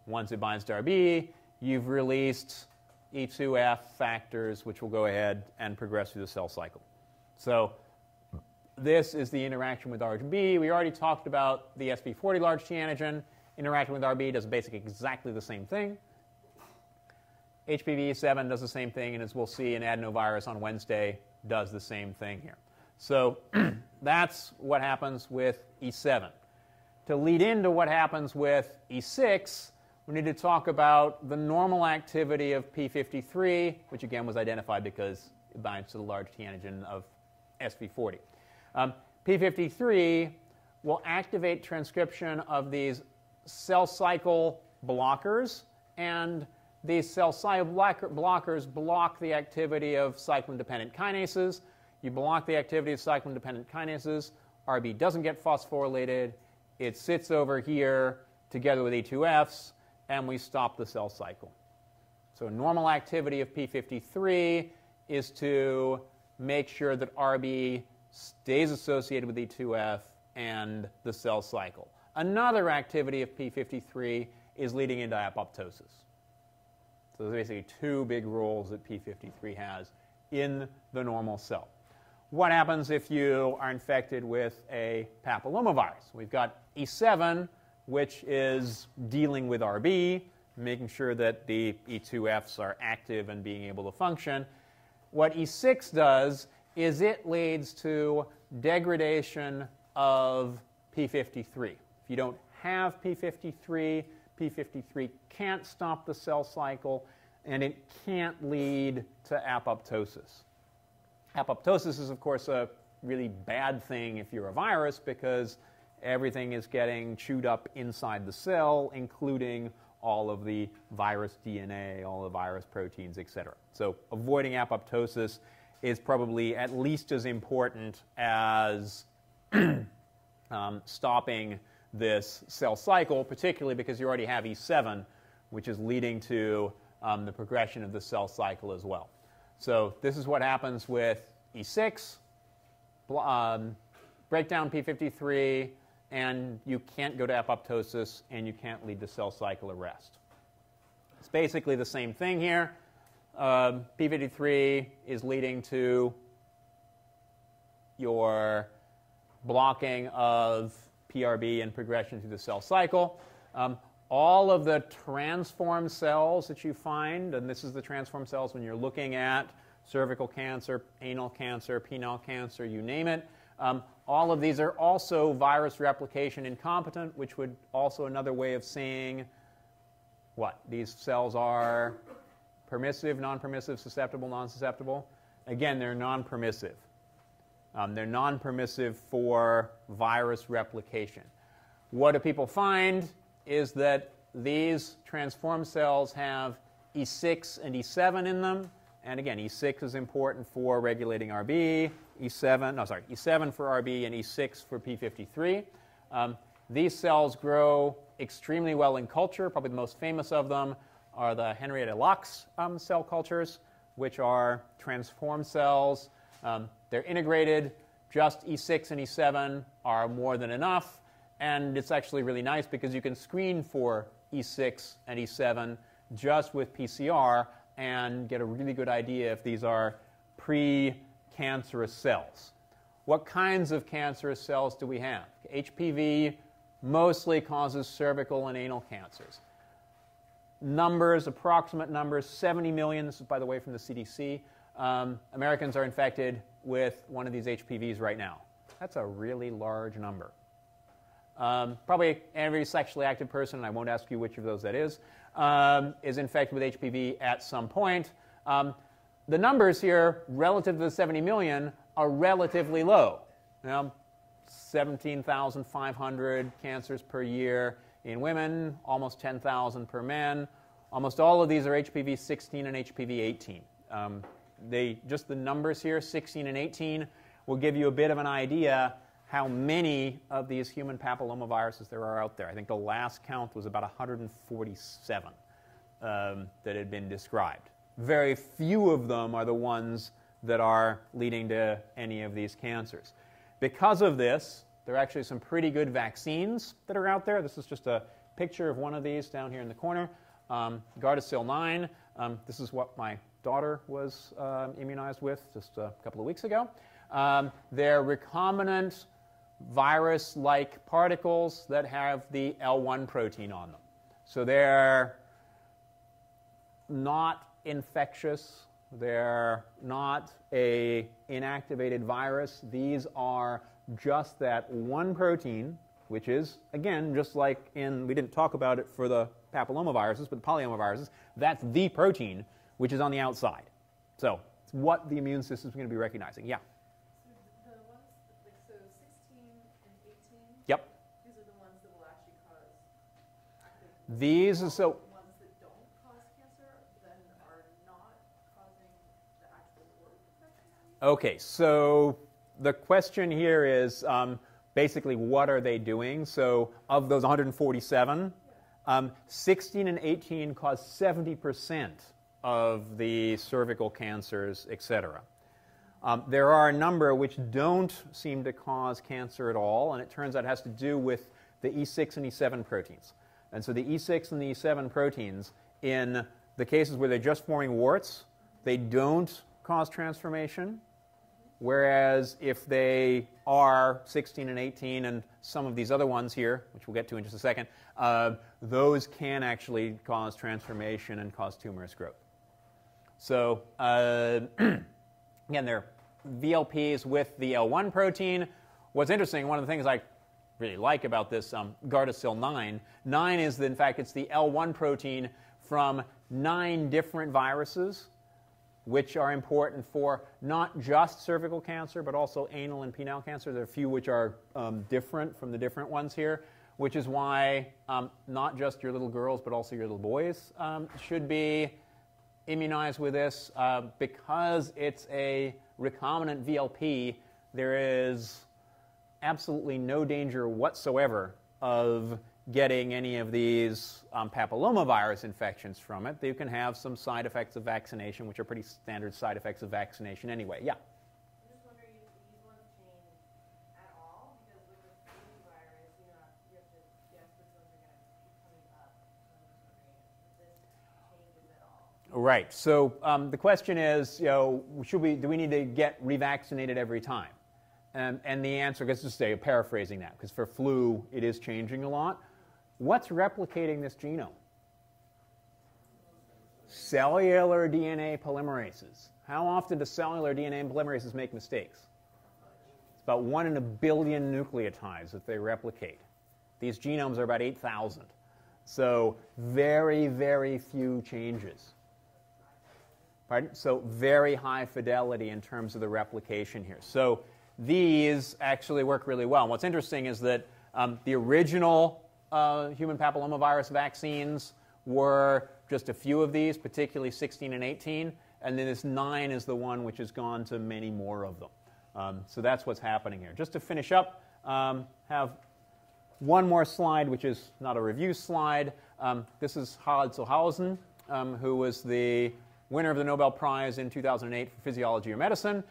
Once it binds to RB, you've released E2F factors, which will go ahead and progress through the cell cycle. So this is the interaction with RB. We already talked about the SV40 large T-antigen. Interacting with RB does basically exactly the same thing. HPV-7 does the same thing, and as we'll see in adenovirus on Wednesday, does the same thing here. So that's what happens with E7. To lead into what happens with E6, we need to talk about the normal activity of P53, which again was identified because it binds to the large T-antigen of SV40. P53 will activate transcription of these cell cycle blockers, and these cell cycle blockers block the activity of cyclin-dependent kinases. You block the activity of cyclin-dependent kinases, RB doesn't get phosphorylated, it sits over here together with E2Fs, and we stop the cell cycle. So normal activity of P53 is to make sure that RB stays associated with E2F and the cell cycle. Another activity of P53 is leading into apoptosis. So there's basically two big roles that P53 has in the normal cell. What happens if you are infected with a papillomavirus? We've got E7, which is dealing with RB, making sure that the E2Fs are active and being able to function. What E6 does is it leads to degradation of P53. If you don't have P53, P53 can't stop the cell cycle, and it can't lead to apoptosis. Apoptosis is, of course, a really bad thing if you're a virus because everything is getting chewed up inside the cell, including all of the virus DNA, all the virus proteins, etc. So avoiding apoptosis is probably at least as important as stopping this cell cycle, particularly because you already have E7, which is leading to the progression of the cell cycle as well. So this is what happens with E6, break down P53, and you can't go to apoptosis, and you can't lead to cell cycle arrest. It's basically the same thing here. P53 is leading to your blocking of PRB and progression through the cell cycle. All of the transformed cells that you find, and this is the transformed cells when you're looking at cervical cancer, anal cancer, penile cancer, you name it. All of these are also virus replication incompetent, which would also another way of saying what? These cells are permissive, non-permissive, susceptible, non-susceptible. Again, they're non-permissive. They're non-permissive for virus replication. What do people find is that these transformed cells have E6 and E7 in them. And again, E6 is important for regulating RB, E7 for RB and E6 for P53. These cells grow extremely well in culture. Probably the most famous of them are the Henrietta Lacks cell cultures, which are transformed cells. They're integrated. Just E6 and E7 are more than enough. And it's actually really nice because you can screen for E6 and E7 just with PCR and get a really good idea if these are pre-cancerous cells. What kinds of cancerous cells do we have? HPV mostly causes cervical and anal cancers. Numbers, approximate numbers, 70 million, this is by the way from the CDC, Americans are infected with one of these HPVs right now. That's a really large number. Probably every sexually active person, and I won't ask you which of those that is infected with HPV at some point. The numbers here, relative to the 70 million, are relatively low. 17,500 cancers per year in women, almost 10,000 per men. Almost all of these are HPV 16 and HPV 18. Just the numbers here, 16 and 18, will give you a bit of an idea how many of these human papillomaviruses there are out there. I think the last count was about 147 that had been described. Very few of them are the ones that are leading to any of these cancers. Because of this, there are actually some pretty good vaccines that are out there. This is just a picture of one of these down here in the corner. Gardasil 9. This is what my daughter was immunized with just a couple of weeks ago. They're recombinant virus-like particles that have the L1 protein on them. So they're not infectious. They're not an inactivated virus. These are just that one protein, which is, again, just like we didn't talk about it for the papillomaviruses, but the polyomaviruses, that's the protein which is on the outside. So it's what the immune system is going to be recognizing. Yeah? So the ones, so 16 and 18? Yep. These are the ones that will actually cause These are so... ones that don't cause cancer, then are not causing the actual word infection? Okay, so the question here is basically what are they doing? So of those 147, 16 and 18 cause 70% of the cervical cancers, etc. There are a number which don't seem to cause cancer at all, and it turns out it has to do with the E6 and E7 proteins. And so the E6 and the E7 proteins, in the cases where they're just forming warts, they don't cause transformation. Whereas if they are 16 and 18 and some of these other ones here, which we'll get to in just a second, those can actually cause transformation and cause tumorous growth. So again, they're VLPs with the L1 protein. What's interesting, one of the things I really like about this Gardasil 9, 9 is that, in fact, it's the L1 protein from 9 different viruses, which are important for not just cervical cancer, but also anal and penile cancer. There are a few which are different from the different ones here, which is why not just your little girls, but also your little boys should be immunized with this. Because it's a recombinant VLP, there is absolutely no danger whatsoever of getting any of these papillomavirus infections from it. They can have some side effects of vaccination, which are pretty standard side effects of vaccination anyway. Yeah? I'm just wondering if these ones change at all, because with the flu virus, you have to guess which ones are going to keep coming up. So I'm just wondering if this changes at all. Right. So the question is, do we need to get revaccinated every time? And the answer, let's just say, paraphrasing that, because for flu, it is changing a lot. What's replicating this genome? Cellular DNA polymerases. How often do cellular DNA polymerases make mistakes? It's about 1 in a billion nucleotides that they replicate. These genomes are about 8,000. So very, very few changes. Pardon? So very high fidelity in terms of the replication here. So these actually work really well. And what's interesting is that the original human papillomavirus vaccines were just a few of these, particularly 16 and 18, and then this 9 is the one which has gone to many more of them. So that's what's happening here. Just to finish up, have one more slide, which is not a review slide. This is Harald Hausen, who was the winner of the Nobel Prize in 2008 for physiology or medicine.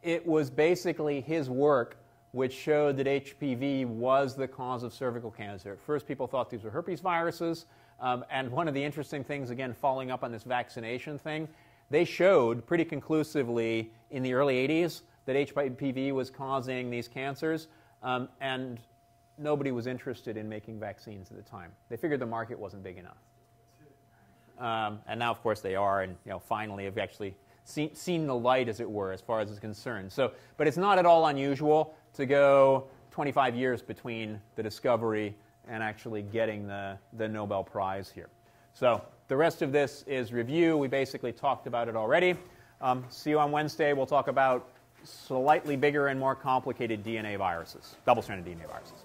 It was basically his work which showed that HPV was the cause of cervical cancer. At first, people thought these were herpes viruses. And one of the interesting things, again, following up on this vaccination thing, they showed pretty conclusively in the early 80s that HPV was causing these cancers. And nobody was interested in making vaccines at the time. They figured the market wasn't big enough. And now, of course, they are. And finally, have actually seen the light, as it were, as far as it's concerned. So, but it's not at all unusual to go 25 years between the discovery and actually getting the Nobel Prize here. So the rest of this is review. We basically talked about it already. See you on Wednesday. We'll talk about slightly bigger and more complicated DNA viruses, double-stranded DNA viruses.